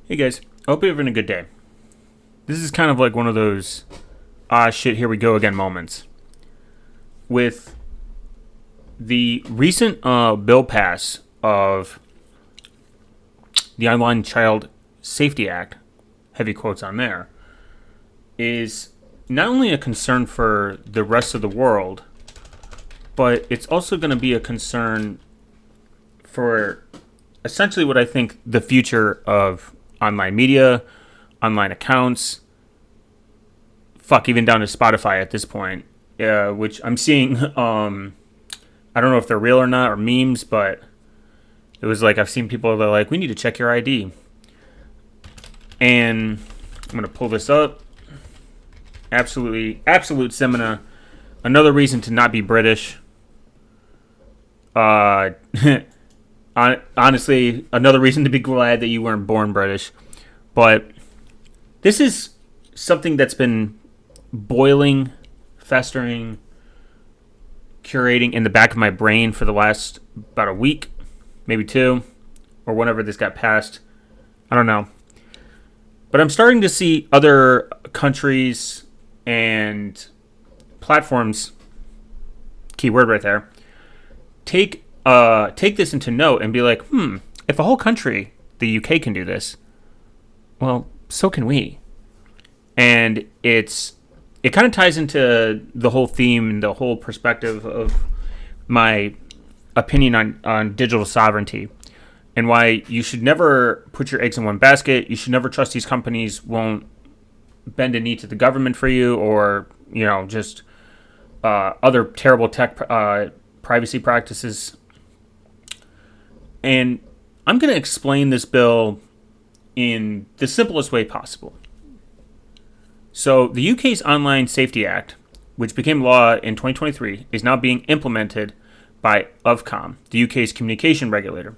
Hey guys, I hope you're having a good day. This is kind of like one of those shit, here we go again moments. With the recent bill pass of the Online Child Safety Act, heavy quotes on there, is not only a concern for the rest of the world, but it's also going to be a concern for essentially what I think the future of online media, online accounts, even down to Spotify at this point, which I'm seeing, I don't know if they're real or not, or memes, but it was like I've seen people that are like, we need to check your ID. And I'm going to pull this up. Absolute semina. Another reason to not be British. Honestly, another reason to be glad that you weren't born British. But this is something that's been boiling, festering, curating in the back of my brain for the last about a week, maybe two, or whenever this got passed. I don't know. But I'm starting to see other countries and platforms, keyword right there, take this into note and be like, if a whole country, the UK, can do this, well, so can we. And it kind of ties into the whole theme and the whole perspective of my opinion on digital sovereignty and why you should never put your eggs in one basket. You should never trust these companies won't bend a knee to the government for you, or just other terrible tech privacy practices. And I'm going to explain this bill in the simplest way possible. So the UK's Online Safety Act, which became law in 2023, is now being implemented by Ofcom, the UK's communication regulator.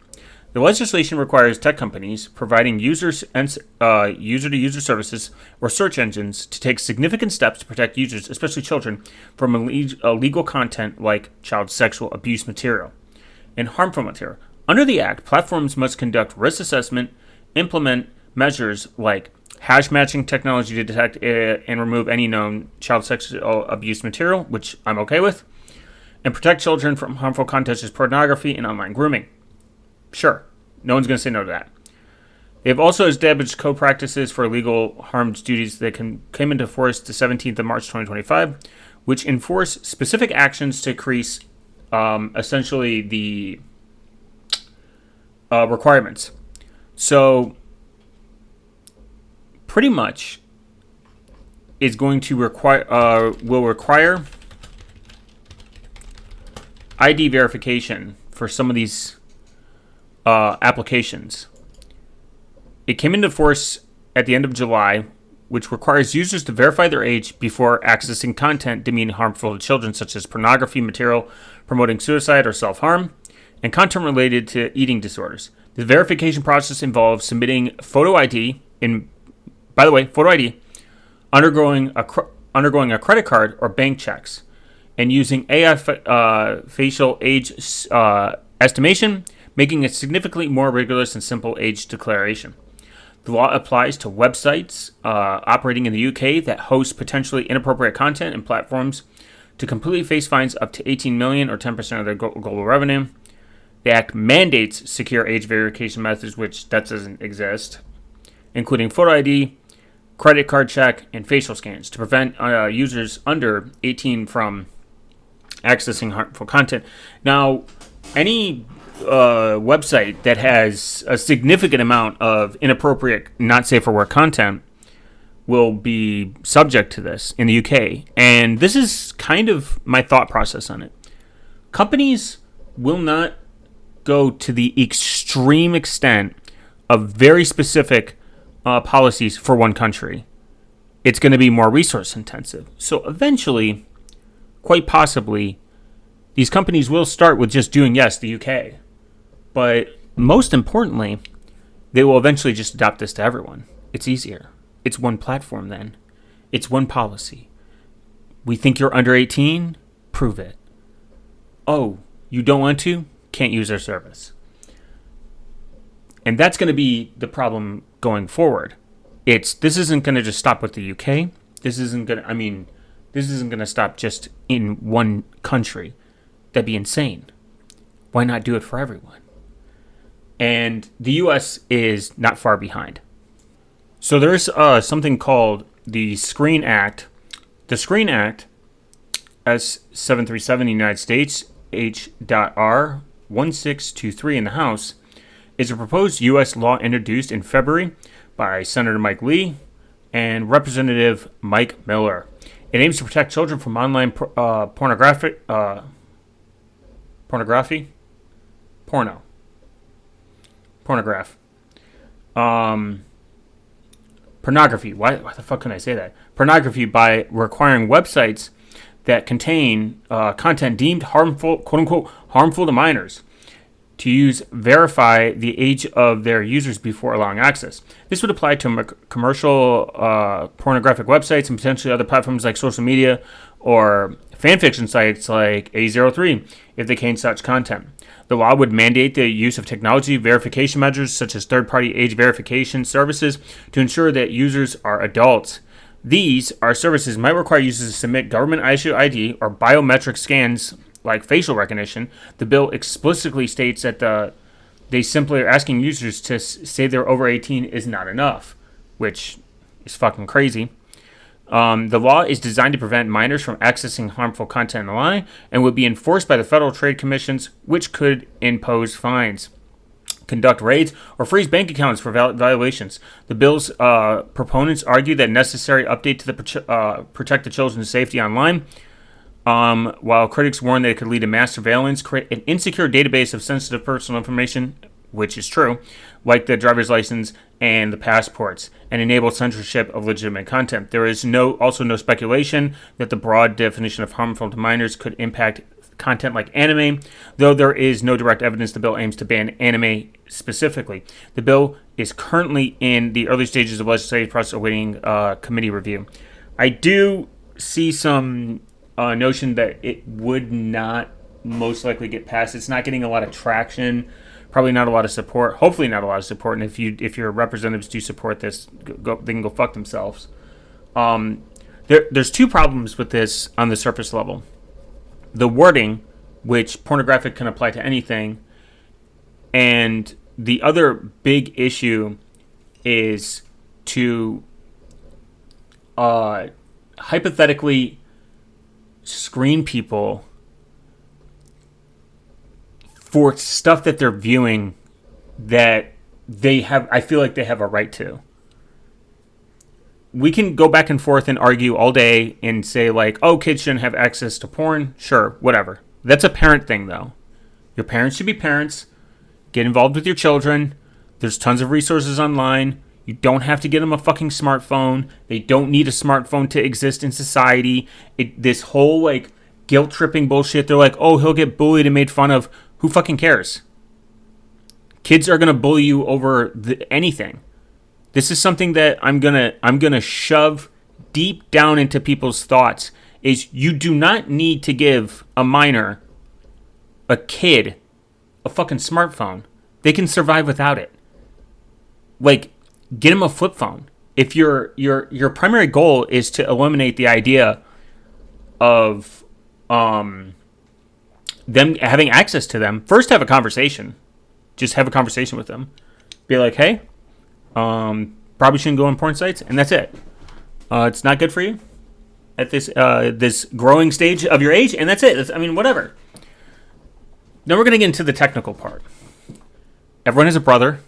The legislation requires tech companies providing users and user-to-user services or search engines to take significant steps to protect users, especially children, from illegal content like child sexual abuse material and harmful material. Under the Act, platforms must conduct risk assessment, implement measures like hash matching technology to detect and remove any known child sexual abuse material, which I'm okay with, and protect children from harmful content such as pornography and online grooming. Sure, no one's going to say no to that. They've also established code practices for illegal harms duties that came into force the 17th of March 2025, which enforce specific actions to increase essentially the requirements. So pretty much is going to will require ID verification for some of these applications. It came into force at the end of July, which requires users to verify their age before accessing content deemed harmful to children, such as pornography material promoting suicide or self-harm, and content related to eating disorders. The verification process involves submitting photo ID, photo ID, undergoing a credit card or bank checks, and using AI facial age estimation, making it significantly more rigorous and simple age declaration. The law applies to websites operating in the UK that host potentially inappropriate content, and platforms to completely face fines up to 18 million or 10% of their global revenue. The Act mandates secure age verification methods, which that doesn't exist, including photo ID, credit card check, and facial scans to prevent users under 18 from accessing harmful content. Now, any website that has a significant amount of inappropriate, not safe for work content will be subject to this in the UK. And this is kind of my thought process on it. Companies will not go to the extreme extent of very specific policies for one country. It's going to be more resource intensive. So eventually, quite possibly, these companies will start with just doing, yes, the UK. But most importantly, they will eventually just adopt this to everyone. It's easier. It's one platform then. It's one policy. We think you're under 18? Prove it. Oh, you don't want to? Can't use our service. And that's going to be the problem going forward. This isn't going to just stop with the UK. This isn't going to stop just in one country. That'd be insane. Why not do it for everyone? And the US is not far behind. So there's something called the Screen Act. The Screen Act, S737 in the United States, H.R. 1623 in the House, is a proposed U.S. law introduced in February by Senator Mike Lee and Representative Mike Miller. It aims to protect children from online pornography. Pornography? Porno. Pornograph. Pornography. Why the fuck can I say that? Pornography by requiring websites that contain content deemed harmful, quote unquote, harmful to minors, to verify the age of their users before allowing access. This would apply to commercial pornographic websites and potentially other platforms like social media or fanfiction sites like A03 if they contain such content. The law would mandate the use of technology verification measures such as third-party age verification services to ensure that users are adults. These services might require users to submit government-issued ID or biometric scans like facial recognition. The bill explicitly states that they simply are asking users to say they're over 18 is not enough, which is fucking crazy. The law is designed to prevent minors from accessing harmful content online and would be enforced by the Federal Trade Commissions, which could impose fines, conduct raids, or freeze bank accounts for violations. The bill's proponents argue that necessary update to protect the children's safety online, while critics warn that it could lead to mass surveillance, create an insecure database of sensitive personal information, which is true, like the driver's license and the passports, and enable censorship of legitimate content. There is also no speculation that the broad definition of harmful to minors could impact content like anime, though there is no direct evidence the bill aims to ban anime specifically. The bill is currently in the early stages of legislative process awaiting committee review. I do see some notion that it would not most likely get passed. It's not getting a lot of traction. Probably not a lot of support. Hopefully not a lot of support. And if your representatives do support this, they can go fuck themselves. There's two problems with this on the surface level. The wording, which pornographic can apply to anything, and the other big issue is to hypothetically screen people for stuff that they're viewing that I feel like they have a right to. We can go back and forth and argue all day and say like, oh, kids shouldn't have access to porn. Sure, whatever. That's a parent thing though. Your parents should be parents. Get involved with your children. There's tons of resources online. You don't have to get them a fucking smartphone. They don't need a smartphone to exist in society. This whole like guilt tripping bullshit. They're like, oh, he'll get bullied and made fun of. Who fucking cares? Kids are gonna bully you over anything. This is something that I'm gonna shove deep down into people's thoughts. Is you do not need to give a kid, a fucking smartphone. They can survive without it. Like, get them a flip phone. If your primary goal is to eliminate the idea of them having access to them, first have a conversation. Just have a conversation with them. Be like, hey, probably shouldn't go on porn sites, and that's it. It's not good for you at this growing stage of your age, and that's it. Whatever. Now we're going to get into the technical part. Everyone has a brother.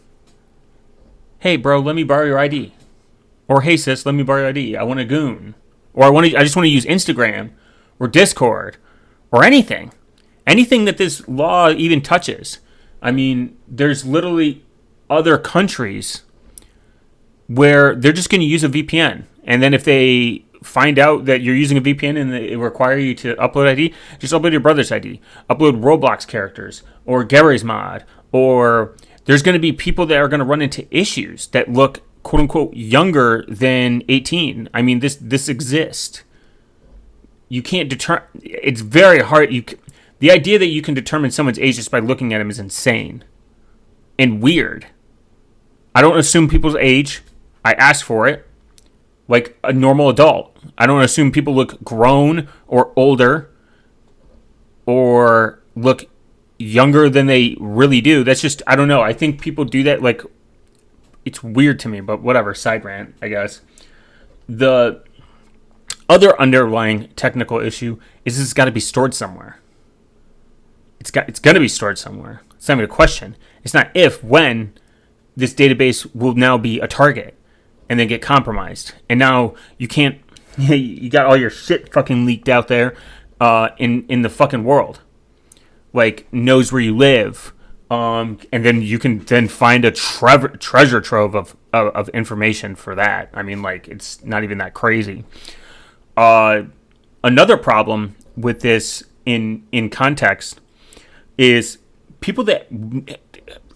Hey, bro, let me borrow your ID. Or, hey, sis, let me borrow your ID. I want a goon. Or I just want to use Instagram or Discord or anything. Anything that this law even touches. There's literally other countries where they're just going to use a VPN. And then if they find out that you're using a VPN and they require you to upload ID, just upload your brother's ID. Upload Roblox characters or Gary's mod. Or there's going to be people that are going to run into issues that look, quote unquote, younger than 18. This exists. You can't determine. It's very hard. The idea that you can determine someone's age just by looking at them is insane and weird. I don't assume people's age. I ask for it like a normal adult. I don't assume people look grown or older or look younger than they really do. That's just, I don't know. I think people do that. Like, it's weird to me, but whatever. Side rant, I guess. The other underlying technical issue is it's got to be stored somewhere. It's going to be stored somewhere. It's not even a question. It's not if, when this database will now be a target and then get compromised. And now you can't, you got all your shit fucking leaked out there in the fucking world. Like, knows where you live. And then you can then find a treasure trove of information for that. I mean, like, it's not even that crazy. Another problem with this in context is people that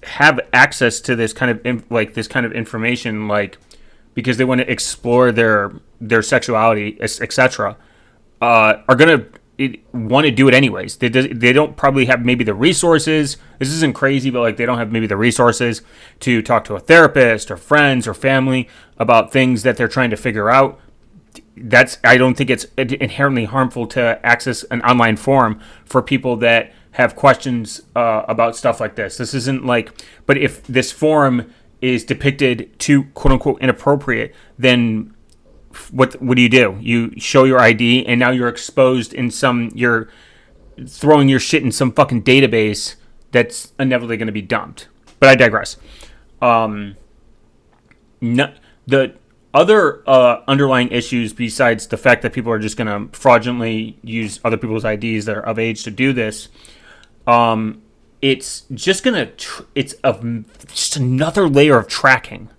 have access to this kind of information, like, because they want to explore their sexuality, etc., are gonna want to do it anyways. They don't probably have maybe the resources. This isn't crazy, but like, they don't have maybe the resources to talk to a therapist or friends or family about things that they're trying to figure out. I don't think it's inherently harmful to access an online forum for people that have questions about stuff like this. This isn't like, but if this forum is depicted too quote unquote inappropriate, then what do? You show your ID, and now you're exposed you're throwing your shit in some fucking database that's inevitably going to be dumped. But I digress. The other underlying issues, besides the fact that people are just going to fraudulently use other people's IDs that are of age to do this, it's just just another layer of tracking.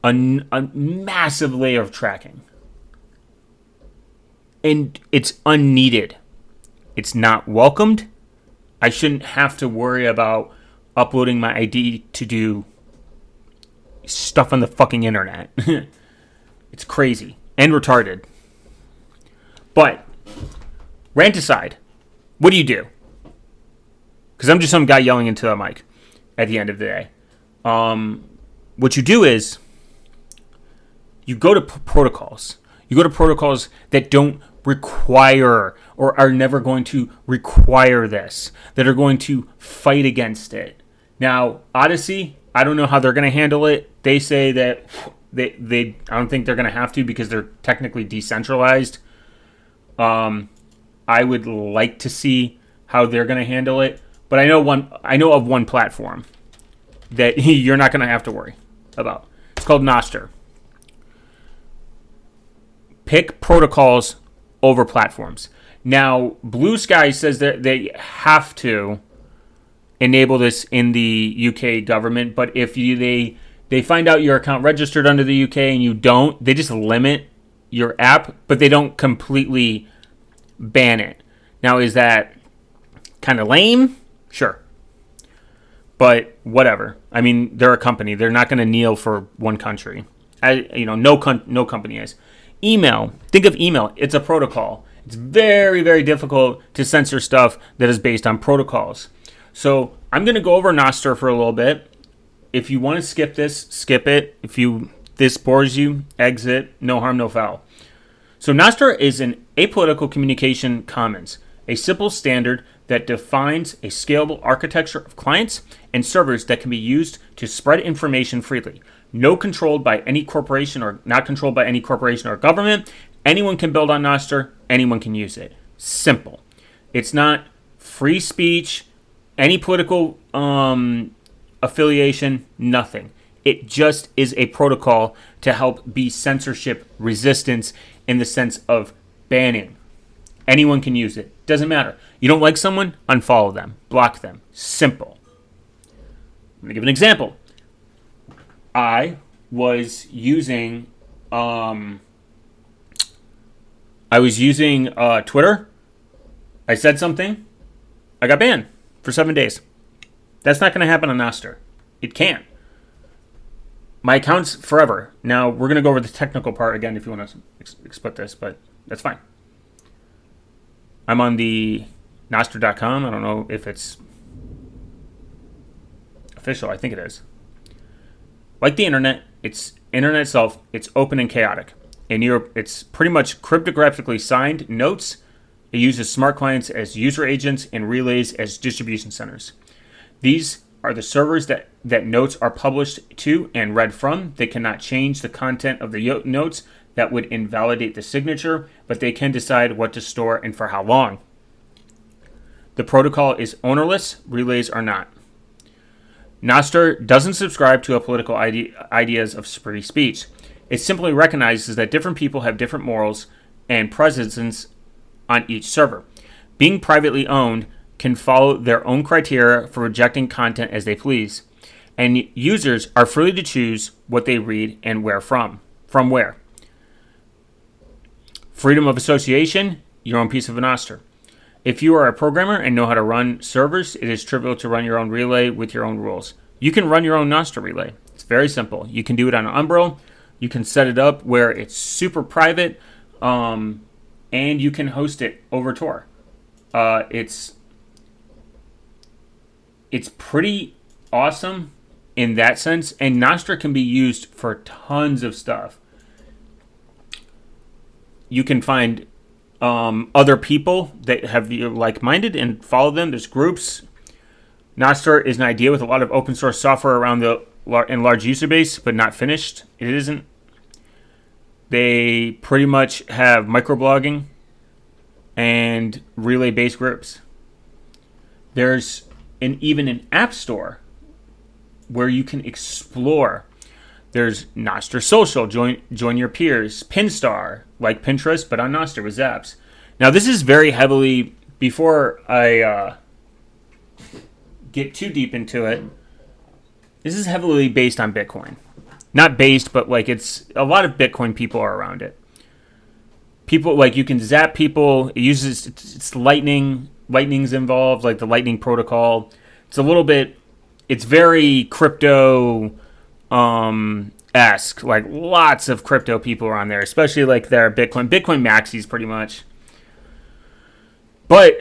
A massive layer of tracking. And it's unneeded. It's not welcomed. I shouldn't have to worry about uploading my ID to do stuff on the fucking internet. It's crazy and retarded. But, rant aside, what do you do? Because I'm just some guy yelling into a mic at the end of the day. What you do is, you go to protocols. You go to protocols that don't require or are never going to require this, that are going to fight against it. Now, Odyssey, I don't know how they're going to handle it. They say that I don't think they're going to have to because they're technically decentralized. I would like to see how they're going to handle it, but I know of one platform that you're not going to have to worry about. It's called Nostr. Pick protocols over platforms. Now, Blue Sky says that they have to enable this in the UK government, but if they find out your account registered under the UK and you don't, they just limit your app, but they don't completely ban it. Now, is that kind of lame? Sure. But whatever. I mean, they're a company. They're not going to kneel for one country. No company is. Email. Think of email. It's a protocol. It's very, very difficult to censor stuff that is based on protocols. So I'm going to go over Nostr for a little bit. If you want to skip this, skip it. If this bores you, exit. No harm, no foul. So Nostr is an apolitical communication commons, a simple standard that defines a scalable architecture of clients and servers that can be used to spread information freely. Not controlled by any corporation or government. Anyone can build on Nostr. Anyone can use it. Simple. It's not free speech, any political affiliation, nothing. It just is a protocol to help be censorship resistance in the sense of banning. Anyone can use it. Doesn't matter. You don't like someone? Unfollow them. Block them. Simple. I'm going to give an example. I was using Twitter. I said something. I got banned for 7 days. That's not going to happen on Nostr. It can't. My account's forever. Now, we're going to go over the technical part again if you want to split this, but that's fine. I'm on the Nostr.com. I don't know if it's official. I think it is. Like the internet, internet itself, it's open and chaotic. And it's pretty much cryptographically signed notes. It uses smart clients as user agents and relays as distribution centers. These are the servers that notes are published to and read from. They cannot change the content of the notes that would invalidate the signature, but they can decide what to store and for how long. The protocol is ownerless, relays are not. Nostr doesn't subscribe to political ideas of free speech. It simply recognizes that different people have different morals and presences on each server. Being privately owned can follow their own criteria for rejecting content as they please, and users are free to choose what they read and where from where. Freedom of association, your own piece of a Nostr. If you are a programmer and know how to run servers, it is trivial to run your own relay with your own rules. You can run your own Nostr relay. It's very simple. You can do it on Umbrel. You can set it up where it's super private, and you can host it over Tor. It's pretty awesome in that sense, and Nostr can be used for tons of stuff. You can find other people that have you like-minded and follow them. There's groups. Nostr is an idea with a lot of open source software around and large user base, but not finished. It isn't. They pretty much have microblogging and relay-based groups. There's even an app store where you can explore. There's Nostr Social, join your peers. Pinstar, like Pinterest, but on Nostr with Zaps. Now, this is very heavily, before I get too deep into it, this is heavily based on Bitcoin. Not based, but like it's a lot of Bitcoin people are around it. People, like you can zap people. It uses, it's Lightning. Lightning's involved, like the Lightning protocol. It's a little bit, it's very crypto esque. Like lots of crypto people are on there, especially like their Bitcoin maxis pretty much. But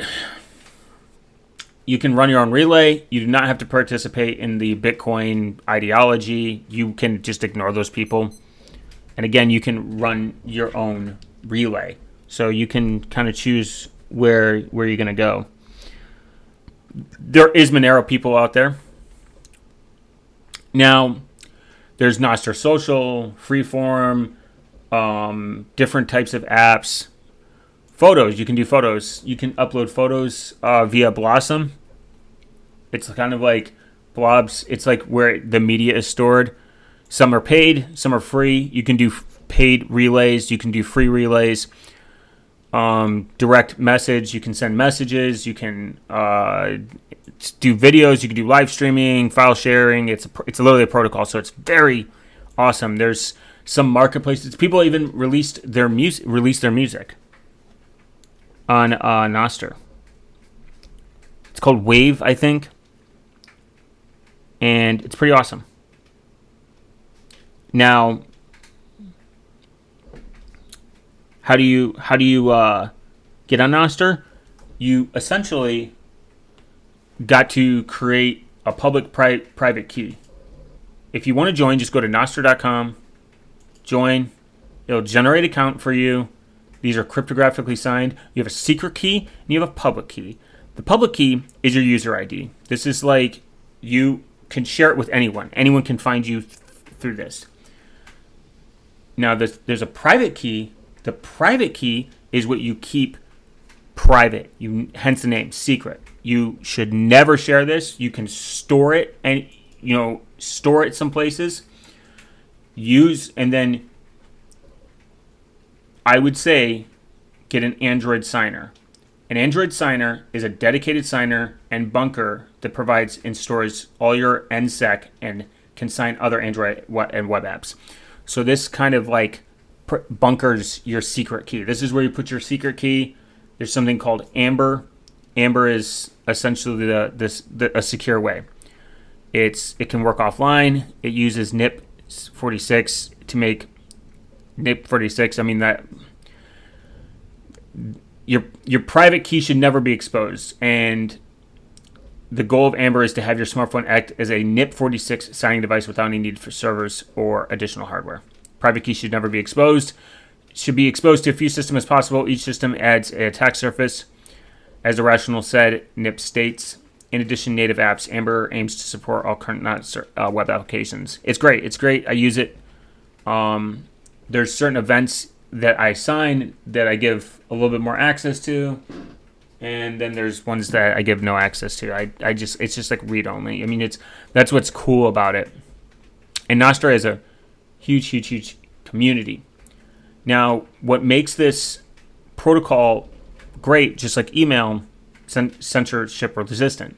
you can run your own relay. You do not have to participate in the Bitcoin ideology. You can just ignore those people. And again, you can run your own relay. So you can kind of choose where you're going to go. There is Monero people out there. Now, there's Nostr Social, Freeform, different types of apps. Photos, you can do photos. You can upload photos via Blossom. It's kind of like Blobs. It's like where the media is stored. Some are paid, some are free. You can do paid relays. You can do free relays. Direct message. You can send messages. You can do videos. You can do live streaming, file sharing. It's literally a protocol, so it's very awesome. There's some marketplaces. People even released their music on Nostr. It's called Wave, I think, and it's pretty awesome. Now, how do you get on Nostr? You essentially got to create a public private key. If you want to join, just go to nostr.com, join. It'll generate an account for you. These are cryptographically signed. You have a secret key and you have a public key. The public key is your user ID. This is like you can share it with anyone. Anyone can find you through this. Now, there's a private key. The private key is what you keep private. Hence the name, secret. You should never share this. You can store it and store it some places. And then I would say get an Android signer. An Android signer is a dedicated signer and bunker that provides and stores all your NSEC and can sign other Android and web apps. So this kind of like bunkers your secret key. This is where you put your secret key. There's something called Amber. Amber is essentially a secure way. It can work offline. It uses NIP46 to make NIP46. I mean that your private key should never be exposed. And The goal of Amber is to have your smartphone act as a NIP46 signing device without any need for servers or additional hardware. Private keys should never be exposed. Should be exposed to as few systems as possible. Each system adds an attack surface. As the rationale said, NIP states, in addition, native apps, Amber aims to support all current web applications. It's great. It's great. I use it. There's certain events that I sign that I give a little bit more access to. And then there's ones that I give no access to. It's just like read only. I mean, that's what's cool about it. And Nostr is a huge community. Now, what makes this protocol great, just like email, censorship resistant.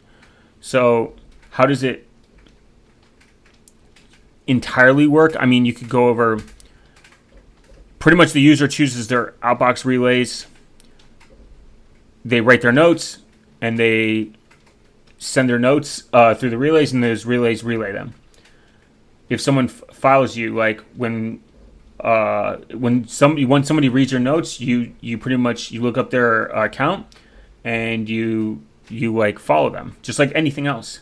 So how does it entirely work? I mean, you could go over, pretty much the user chooses their outbox relays. They write their notes, and they send their notes through the relays, and those relays relay them. If someone files you, like when somebody reads your notes, you pretty much you look up their account, and you like follow them, just like anything else.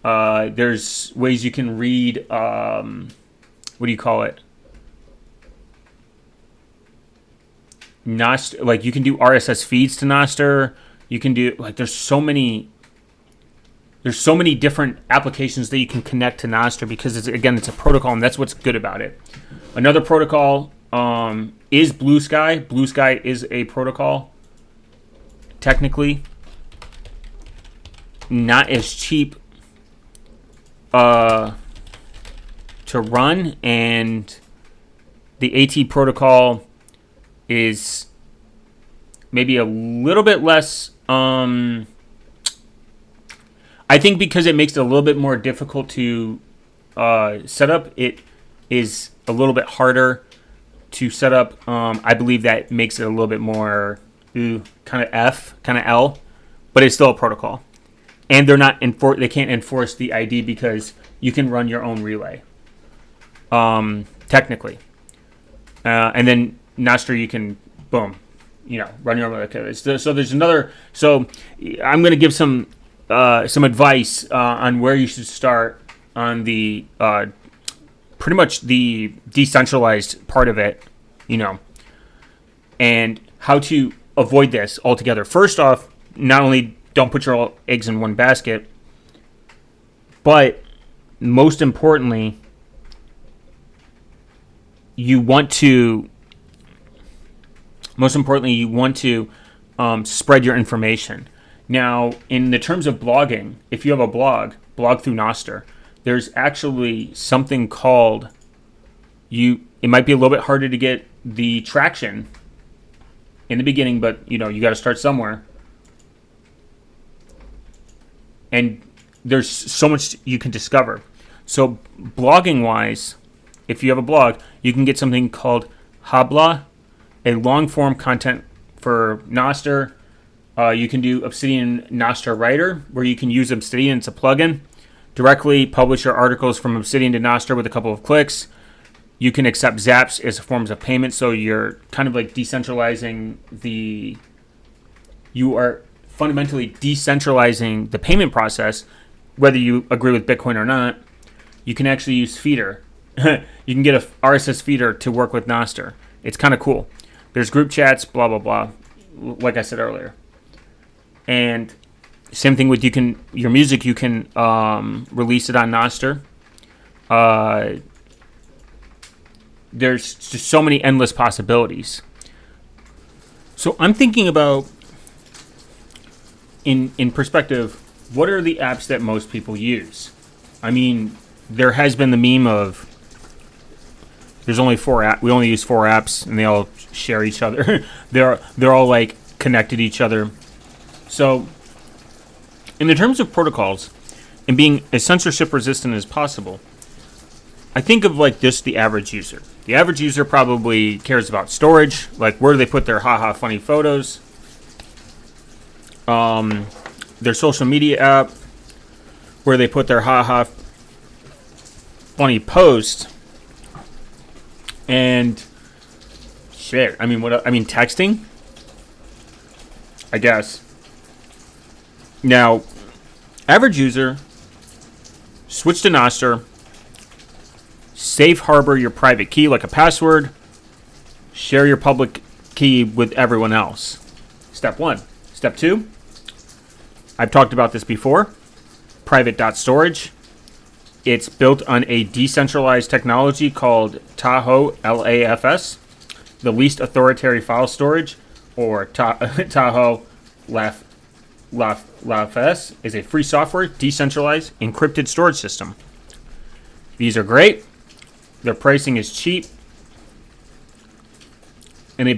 There's ways you can read. What do you call it? Nostr, like you can do RSS feeds to Nostr. You can do like there's so many different applications that you can connect to Nostr because it's a protocol, and that's what's good about it. Another protocol is Blue Sky. Blue Sky is a protocol. Technically, not as cheap to run, and the AT protocol is maybe a little bit less. I think because it makes it a little bit more difficult to set up, it is a little bit harder to set up. I believe that makes it a little bit more kind of L, but it's still a protocol. And they're not they can't enforce the ID because you can run your own relay. Technically. And then Nostr, you can, boom, run your own. Okay. So there's another. So I'm going to give some advice on where you should start on the pretty much the decentralized part of it, and how to avoid this altogether. First off, not only don't put your eggs in one basket, but most importantly, you want to spread your information. Now, in the terms of blogging, if you have a blog through Nostr, there's actually something called it might be a little bit harder to get the traction in the beginning, but you got to start somewhere. And there's so much you can discover. So blogging wise, if you have a blog, you can get something called Habla, a long form content for Nostr. You can do Obsidian Nostr Writer, where you can use Obsidian. It's a plugin. Directly publish your articles from Obsidian to Nostr with a couple of clicks. You can accept zaps as forms of payment, so you're kind of like decentralizing you are fundamentally decentralizing the payment process, whether you agree with Bitcoin or not. You can actually use Feeder. You can get a RSS feeder to work with Nostr. It's kind of cool. There's group chats, blah, blah, blah, like I said earlier. And same thing with your music, you can release it on Nostr. There's just so many endless possibilities. So I'm thinking about, in perspective, what are the apps that most people use? I mean, there has been the meme of there's only 4 apps. We only use 4 apps, and they all share each other. they're all like connected to each other. So, in the terms of protocols and being as censorship resistant as possible, I think of like just the average user. The average user probably cares about storage, like where do they put their haha funny photos, their social media app, where they put their haha funny post, and shit. I mean, texting, I guess. Now, Average user, switch to Nostr, safe harbor your private key like a password, share your public key with everyone else. Step 1. Step 2, I've talked about this before, private.storage. It's built on a decentralized technology called Tahoe, LAFS, the least authoritarian file storage, or Tahoe LAFS, is a free software, decentralized, encrypted storage system. These are great. Their pricing is cheap. And it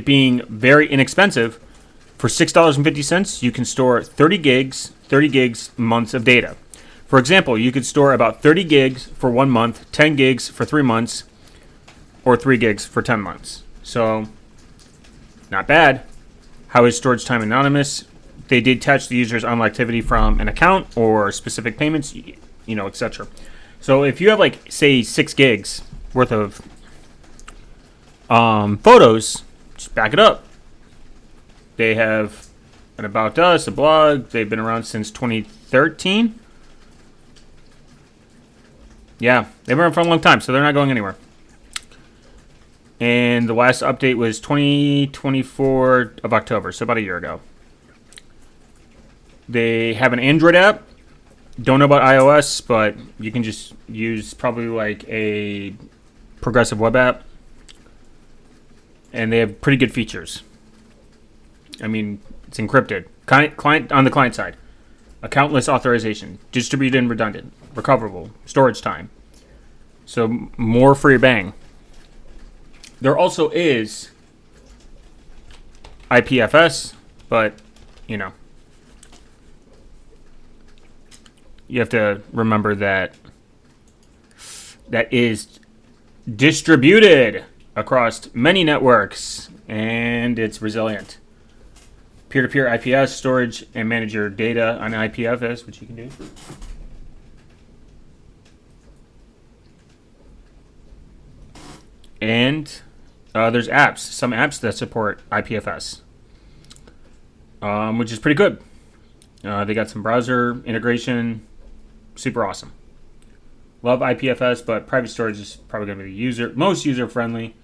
being very inexpensive, for $6.50, you can store 30 gigs months of data. For example, you could store about 30 gigs for 1 month, 10 gigs for 3 months, or 3 gigs for 10 months. So, not bad. How is storage time anonymous? They detach the user's online activity from an account or specific payments, etc. So if you have, like, say, 6 gigs worth of photos, just back it up. They have an About Us, a blog. They've been around since 2013. Yeah, they've been around for a long time, so they're not going anywhere. And the last update was 24 of October, so about a year ago. They have an Android app. Don't know about iOS, but you can just use probably like a progressive web app. And they have pretty good features. I mean, it's encrypted. Client on the client side. Accountless authorization. Distributed and redundant. Recoverable. Storage time. So more for your bang. There also is IPFS, but, you have to remember that is distributed across many networks, and it's resilient. Peer-to-peer IPS storage and manage your data on IPFS, which you can do. And there's apps, some apps that support IPFS, which is pretty good. They got some browser integration, super awesome. Love IPFS, but private storage is probably going to be the most user-friendly.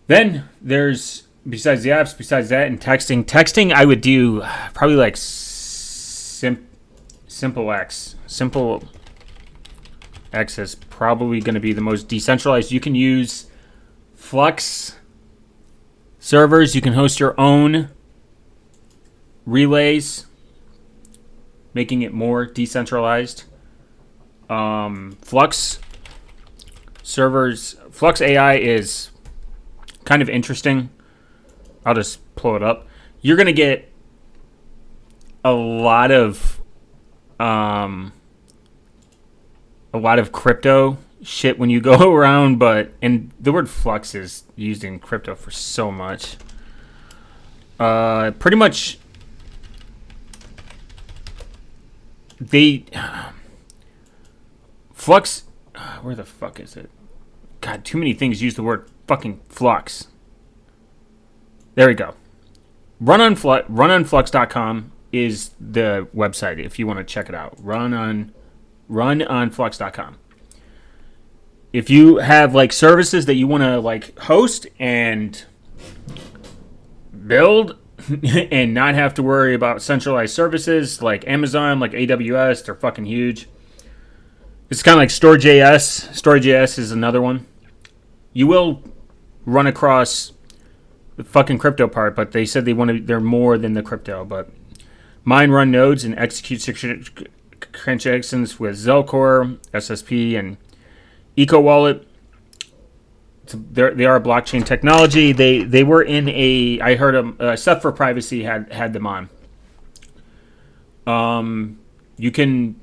Then there's, besides the apps, besides that, and texting. Texting, I would do probably like Simple X. Simple X is probably going to be the most decentralized. You can use Flux servers. You can host your own relays, making it more decentralized. Flux servers, Flux AI is kind of interesting. I'll just pull it up. You're going to get a lot of crypto shit when you go around, and the word flux is used in crypto for so much. Pretty much Flux, where the fuck is it? God, too many things use the word fucking flux. There we go. Runonflux.com is the website if you want to check it out. Runonflux.com. If you have like services that you want to like host and build and not have to worry about centralized services like Amazon, like AWS, they're fucking huge. It's kind of like Store.js. Store.js is another one. You will run across the fucking crypto part, but they said they're more than the crypto. But mine run nodes and execute transactions with Zelcore, SSP, and EcoWallet. They are a blockchain technology. They were in I heard Seth for Privacy had them on. You can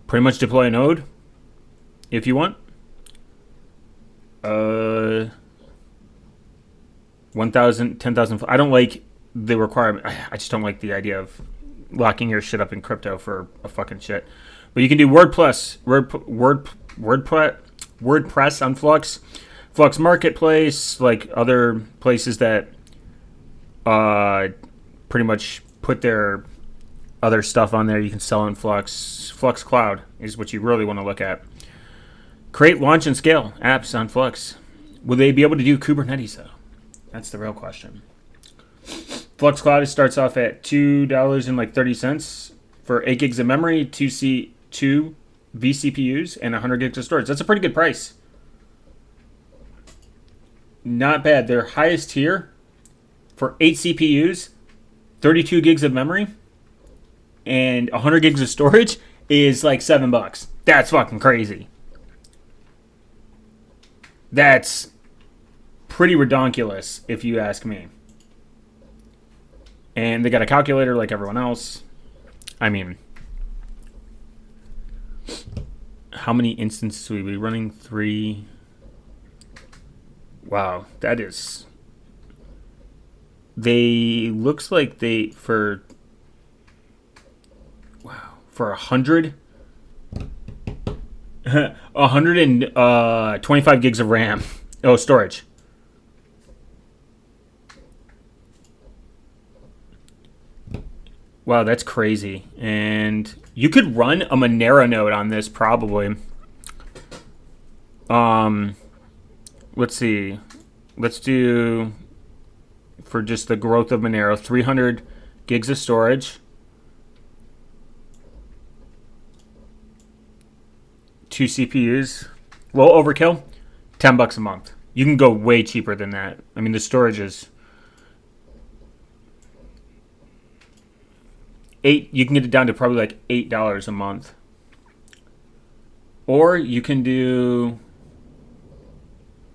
pretty much deploy a node if you want. 1,000, 10,000. I don't like the requirement. I just don't like the idea of locking your shit up in crypto for a fucking shit. But you can do WordPress on Flux, Flux Marketplace, like other places that pretty much put their other stuff on there. You can sell in Flux. Flux Cloud is what you really want to look at. Create, launch, and scale apps on Flux. Will they be able to do Kubernetes, though? That's the real question. Flux Cloud starts off at $2.30 for 8 gigs of memory, 2 vCPUs, and 100 gigs of storage. That's a pretty good price. Not bad. Their highest tier for 8 CPUs, 32 gigs of memory, and 100 gigs of storage is like $7. That's fucking crazy. That's pretty redonkulous, if you ask me. And they got a calculator like everyone else. I mean, how many instances will we be running? 3. Wow, that is... looks like they, for 100... 125 gigs of RAM. Oh, storage. Wow, that's crazy. And you could run a Monero node on this probably. Let's see. Let's do, for just the growth of Monero, 300 gigs of storage. 2 CPUs. Well, overkill. $10 a month. You can go way cheaper than that. I mean, the storage is 8. You can get it down to probably like $8 a month. Or you can do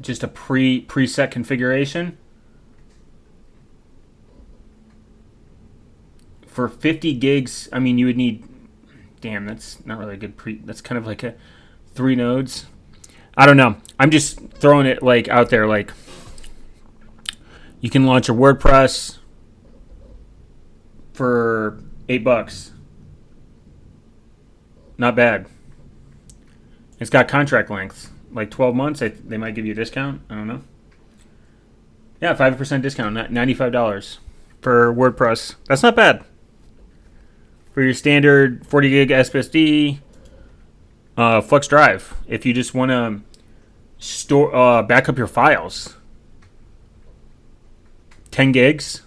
just a preset configuration for 50 gigs. I mean, you would need, damn, that's not really a good that's kind of like a 3 nodes. I don't know. I'm just throwing it like out there. Like, you can launch a WordPress for $8. Not bad. It's got contract length, like 12 months. They might give you a discount. I don't know. Yeah, 5% discount, $95 for WordPress. That's not bad. For your standard 40 gig SSD, Flux Drive, if you just want to store, back up your files, 10 gigs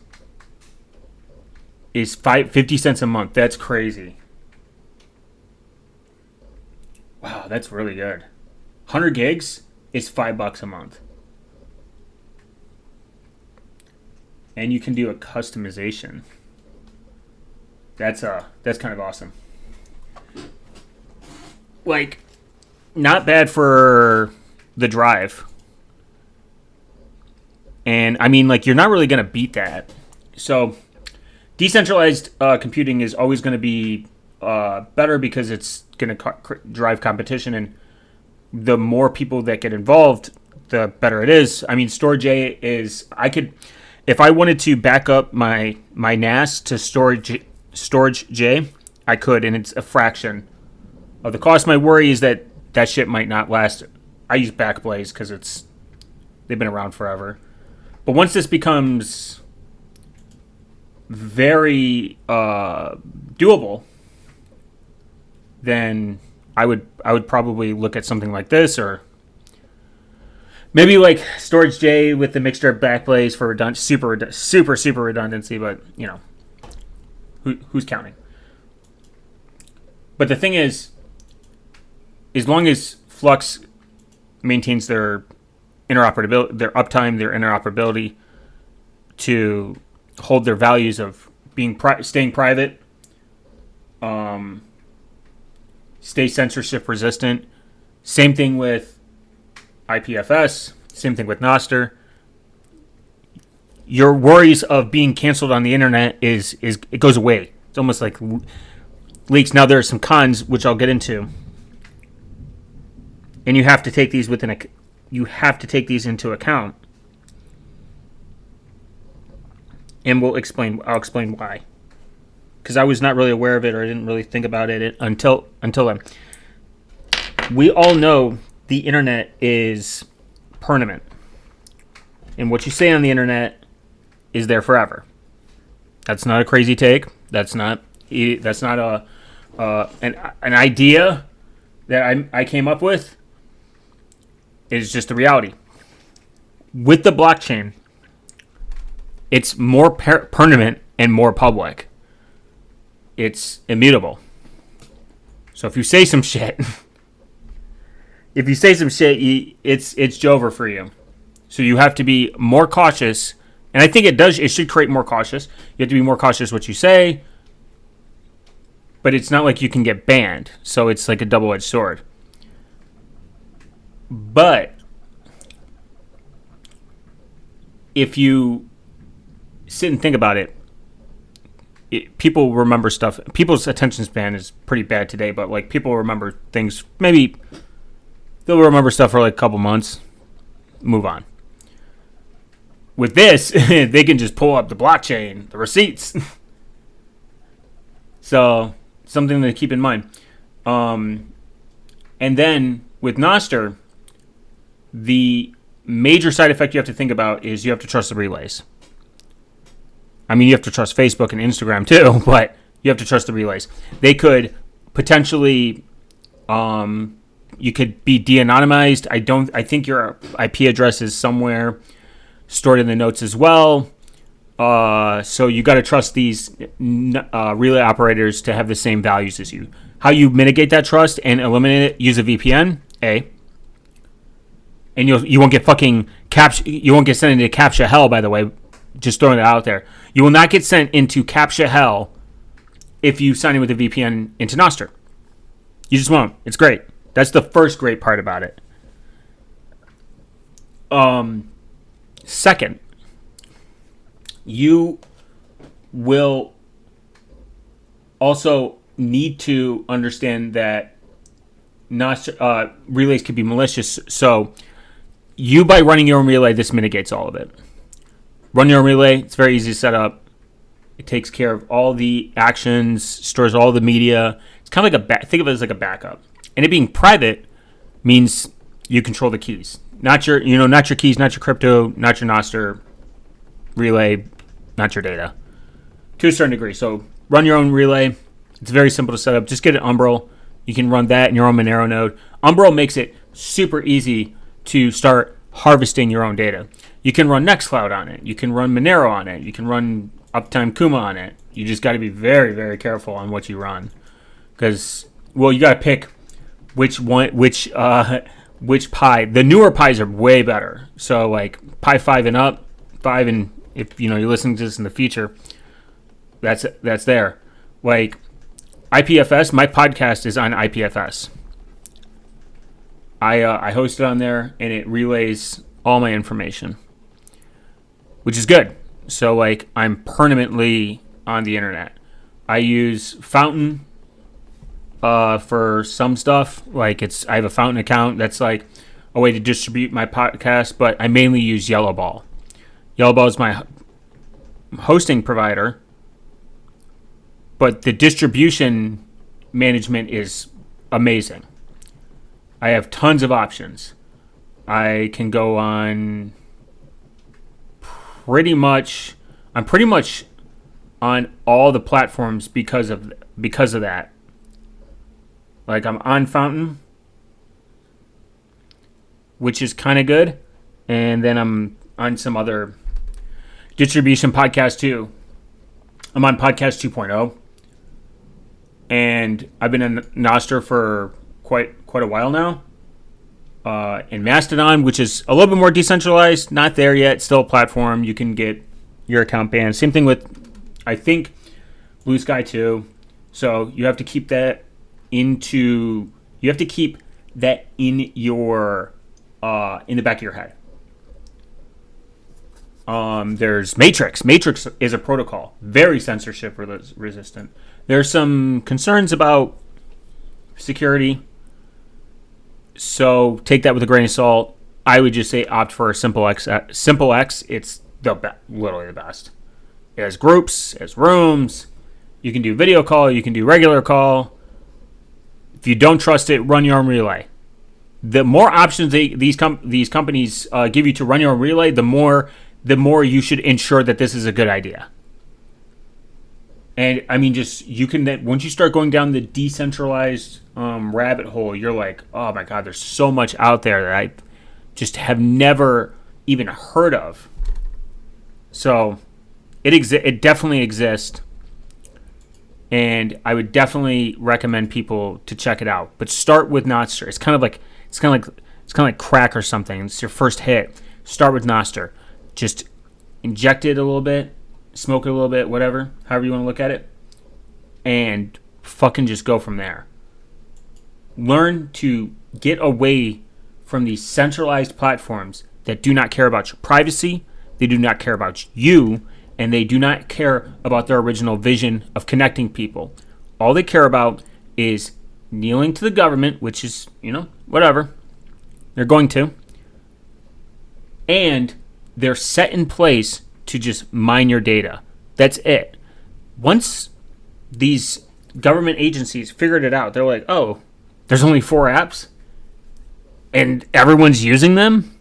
is 50 cents a month. That's crazy. Wow, that's really good. 100 gigs is $5 a month. And you can do a customization. That's kind of awesome. Like, not bad for the drive. And I mean, like, you're not really going to beat that. So decentralized computing is always going to be better because it's going to drive competition, and the more people that get involved, the better it is. I mean, Storage is, if I wanted to back up my NAS to Storage J, I could, and it's a fraction of the cost. My worry is that shit might not last. I use Backblaze because they've been around forever. But once this becomes very doable, then I would probably look at something like this, or maybe like Storage J with the mixture of Backblaze for super redundancy. But you know, who's counting? But the thing is, as long as Flux maintains their interoperability, their uptime, their interoperability to hold their values of being staying private, stay censorship resistant. Same thing with IPFS. Same thing with Nostr. Your worries of being canceled on the internet it goes away. It's almost like leaks. Now there are some cons which I'll get into, and you have to take these into account, and I'll explain why. Because I was not really aware of it, or I didn't really think about it until then. We all know the internet is permanent, and what you say on the internet is there forever. That's not a crazy take. That's not an idea that I came up with. It's just the reality. With the blockchain, it's more permanent and more public. It's immutable. So if you say some shit, it's over for you. So you have to be more cautious. And I think it should create more cautious. You have to be more cautious what you say. But it's not like you can get banned. So it's like a double-edged sword. But if you sit and think about it, people remember stuff. People's attention span is pretty bad today, but like people remember things. Maybe they'll remember stuff for like a couple months, move on. With this, they can just pull up the blockchain, the receipts. So something to keep in mind. And then with Nostr, the major side effect you have to think about is you have to trust the relays. I mean, you have to trust Facebook and Instagram too, but you have to trust the relays. They could potentially, you could be de-anonymized. I think your IP address is somewhere stored in the notes as well. So you got to trust these relay operators to have the same values as you. How you mitigate that trust and eliminate it? Use a VPN. And you won't get fucking you won't get sent into CAPTCHA hell, by the way. Just throwing it out there. You will not get sent into CAPTCHA hell if you sign in with a VPN into Nostr. You just won't. It's great. That's the first great part about it. Second, you will also need to understand that Nostr, relays could be malicious. So you, by running your own relay, this mitigates all of it. Run your own relay. It's very easy to set up. It takes care of all the actions, stores all the media. It's kind of like think of it as like a backup. And it being private means you control the keys. Not your keys, not your crypto, not your Nostr relay, not your data. To a certain degree. So run your own relay. It's very simple to set up. Just get an Umbrel. You can run that in your own Monero node. Umbrel makes it super easy to start harvesting your own data. You can run Nextcloud on it. You can run Monero on it. You can run Uptime Kuma on it. You just got to be very, very careful on what you run. Because, well, you got to pick which Pi. The newer Pis are way better. So, like, Pi 5 and up, 5 and, if, you're listening to this in the future, that's there. Like, IPFS, my podcast is on IPFS. I host it on there, and it relays all my information, which is good. So, like, I'm permanently on the internet. I use Fountain for some stuff. Like, I have a Fountain account. That's like a way to distribute my podcast, but I mainly use Yellowball. Yellowball is my hosting provider, but the distribution management is amazing. I have tons of options. I can go on I'm pretty much on all the platforms because of that. Like, I'm on Fountain, which is kind of good, and then I'm on some other distribution podcast too. I'm on podcast 2.0, and I've been in Nostr for quite a while now. And Mastodon, which is a little bit more decentralized, not there yet, still a platform. You can get your account banned. Same thing with, I think, Blue Sky too. So you have to keep that in your in the back of your head. There's Matrix. Matrix is a protocol, very censorship resistant. There's some concerns about security, so take that with a grain of salt. I would just say opt for a Simple X. Simple X, it's literally the best. It has groups, it has rooms. You can do video call, you can do regular call. If you don't trust it, run your own relay. The more options these companies give you to run your own relay, the more you should ensure that this is a good idea. And I mean, just you can then once you start going down the decentralized rabbit hole, you're like, oh my god, there's so much out there that I just have never even heard of. So it definitely exists, and I would definitely recommend people to check it out. But start with Nostr. It's kind of like crack or something. It's your first hit. Start with Nostr. Just inject it a little bit, smoke it a little bit, whatever, however you want to look at it, and fucking just go from there. Learn to get away from these centralized platforms that do not care about your privacy, they do not care about you, and they do not care about their original vision of connecting people. All they care about is kneeling to the government, which is, whatever. They're going to. And they're set in place to just mine your data. That's it. Once these government agencies figured it out, they're like, oh, there's only 4 apps and everyone's using them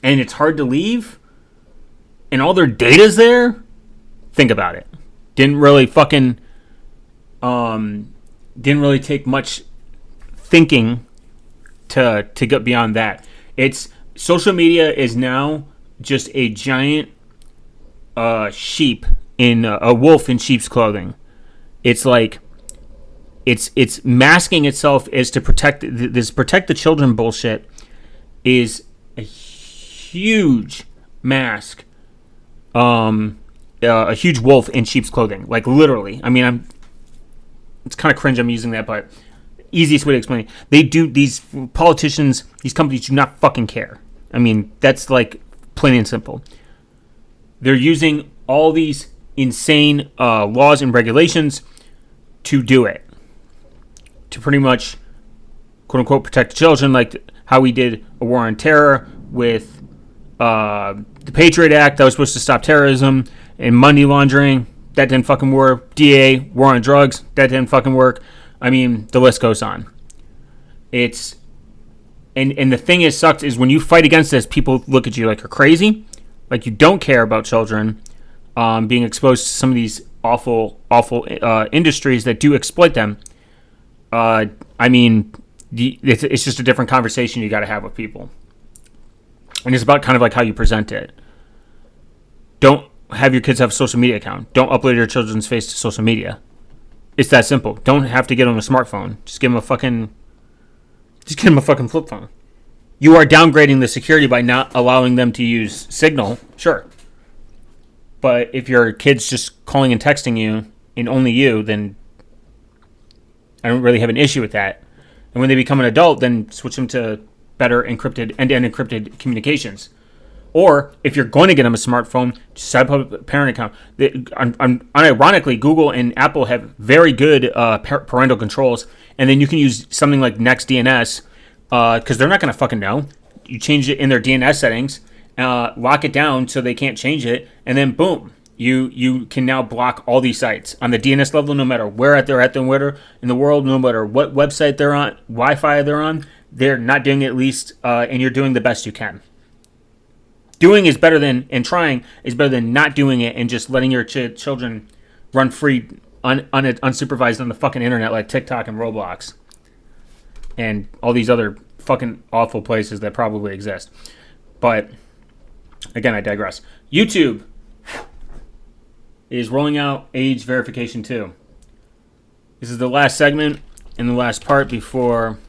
and it's hard to leave and all their data's there. Think about it. Didn't really take much thinking to get beyond that. It's social media is now just a giant sheep in a wolf in sheep's clothing. It's like it's masking itself as to protect the children bullshit is a huge mask, a huge wolf in sheep's clothing, like literally. I mean, it's kind of cringe I'm using that, but easiest way to explain it. These politicians, these companies do not fucking care. I mean, that's like plain and simple. They're using all these insane laws and regulations to do it. To pretty much, quote unquote, protect children, like how we did a war on terror with the Patriot Act that was supposed to stop terrorism and money laundering. That didn't fucking work. DA, war on drugs. That didn't fucking work. I mean, the list goes on. It's... And the thing is sucks is when you fight against this, people look at you like you're crazy. Like you don't care about children being exposed to some of these awful industries that do exploit them. I mean, it's just a different conversation you got to have with people. And it's about kind of like how you present it. Don't have your kids have a social media account. Don't upload your children's face to social media. It's that simple. Don't have to get them a smartphone. Just give them a fucking flip phone. You are downgrading the security by not allowing them to use Signal, sure. But if your kid's just calling and texting you, and only you, then I don't really have an issue with that. And when they become an adult, then switch them to better encrypted, end-to-end encrypted communications. Or if you're going to get them a smartphone, just set up a parent account. Unironically, Google and Apple have very good parental controls, and then you can use something like NextDNS because they're not going to fucking know. You change it in their DNS settings, lock it down so they can't change it, and then boom, you can now block all these sites on the DNS level, no matter where they're at in the world, no matter what website they're on, Wi-Fi they're on. They're not doing it at least, and you're doing the best you can. Doing is better than, and trying is better than not doing it and just letting your children run free, unsupervised on the fucking internet like TikTok and Roblox. And all these other fucking awful places that probably exist. But, again, I digress. YouTube is rolling out age verification too. This is the last segment and the last part before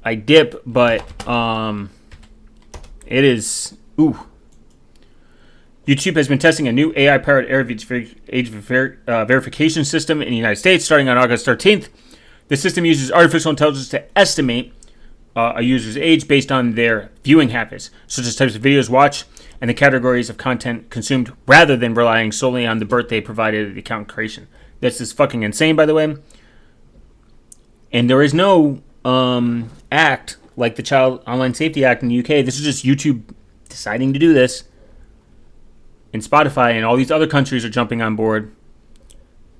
I dip, but, it is... YouTube has been testing a new AI-powered age verification system in the United States starting on August 13th. The system uses artificial intelligence to estimate a user's age based on their viewing habits, such as types of videos watched and the categories of content consumed, rather than relying solely on the birthday provided at the account creation. This is fucking insane, by the way. And there is no act like the Child Online Safety Act in the UK. This is just YouTube deciding to do this. And Spotify and all these other countries are jumping on board.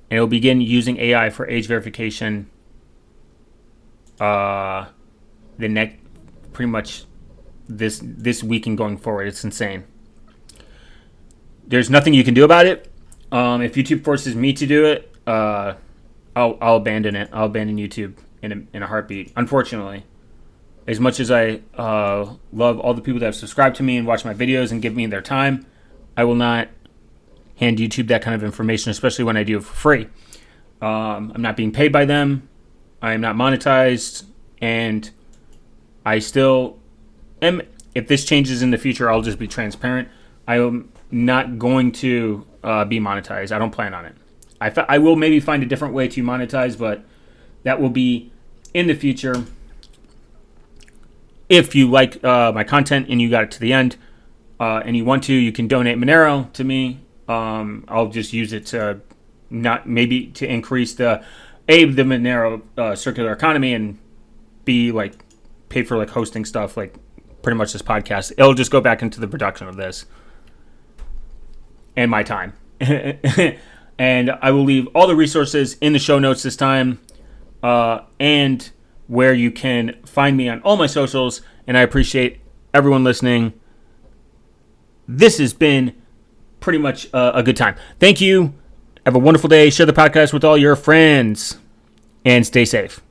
And it will begin using AI for age verification pretty much this week and going forward. It's insane. There's nothing you can do about it. If YouTube forces me to do it, I'll abandon it. I'll abandon YouTube in a heartbeat. Unfortunately, as much as I love all the people that have subscribed to me and watch my videos and give me their time, I will not hand YouTube that kind of information, especially when I do it for free. I'm not being paid by them. I am not monetized, and I still am. If this changes in the future, I'll just be transparent. I am not going to be monetized. I don't plan on it. I will maybe find a different way to monetize, but that will be in the future. If you like my content and you got it to the end and you want to, you can donate Monero to me. I'll just use it to to increase the Monero circular economy, and B, like, pay for like hosting stuff, like pretty much this podcast. It'll just go back into the production of this and my time. And I will leave all the resources in the show notes this time, and where you can find me on all my socials. And I appreciate everyone listening. This has been pretty much a good time. Thank you. Have a wonderful day. Share the podcast with all your friends, and stay safe.